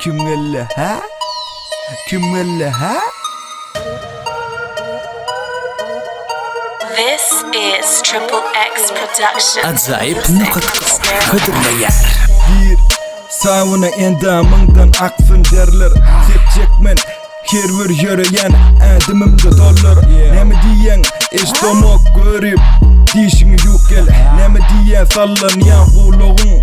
Kim geldi ha? Kim geldi ha? This is Triple X Production. Acayip.com Hıdırlı yer. Bir savuna endamından aksın derler. Seçecekmen her bir yöreyen adımımda dollar. Nemi diyen iş domok görüp dişini yuk gel. Nemi diyen sallanyan kuluğun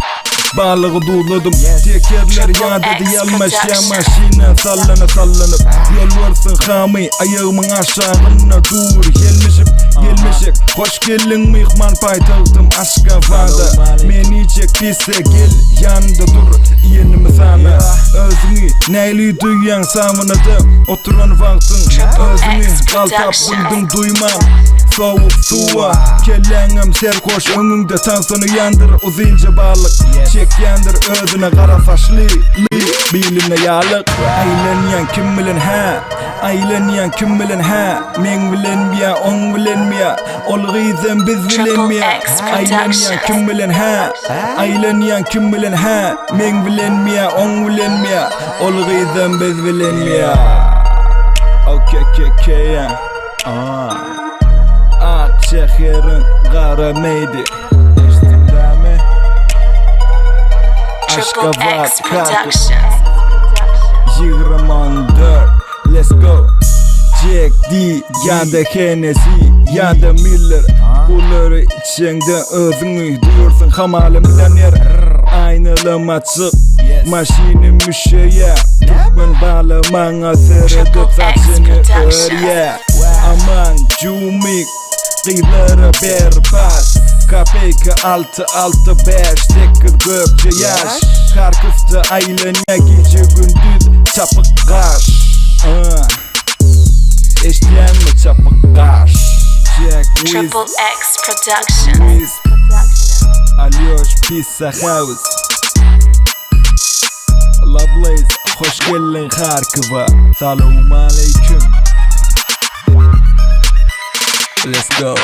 balığı duladım. Tekerler yağdı yalmaş ya maşina sallanıp yol varsın hami ayağımın aşağına dur gelmişik hoş geldin mihman paytağıdım aşka vada meni çek pisse gel yanında dur yenimi sana özünü neyli duyan savunada oturan vaktın özünü kaltap buldum duymam soğuk suva kelleğim serkoş önünde tansını yandır uzunca balık çek yandır özüne kara saçlı biline yağlık aylanyan kim bilen ha aylanyan kim bilen ha men bilen miya on bilen miya ol gizem biz bilen miya aylanyan kim bilen ha aylanyan kim bilen ha men bilen miya on bilen miya ol gizem biz bilen miya okay ya Şehrin kara meydi İstimdami Aşka X vat kaldı Production. 24 Let's go Jack D ya da Hennessy ya da Miller Bunları içinde özünü duyursun hamalı milyoner Aynalım açık maşini müşeye Tutman bağlamana seyredip saçını örye Aman cumik Kıyıları berbat KPK 665 8 gökçe yaş Karkıfta aylanya gece gündüz çapık kaş İşleyen mi çapık kaş Triple X Production. Alyosh Pizza House La Blaze hoş geldin Harkova Selamun aleyküm Let's go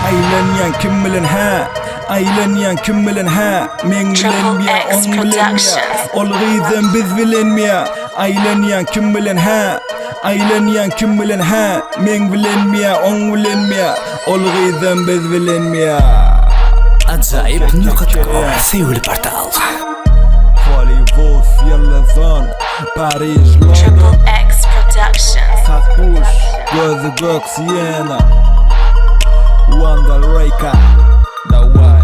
aylanyan kim bilen ha aylanyan kim bilen ha men bilen miya on bilen miya ol gizem biz bilen miya aylanyan kim bilen ha aylanyan kim bilen ha men bilen miya on bilen miya ol gizem biz bilen miya Acayip.com Seyirli portal. Hollywood Yellowstone Paris London Triple X Production. Katbuş Gözü gök Siena Wonder Reka The White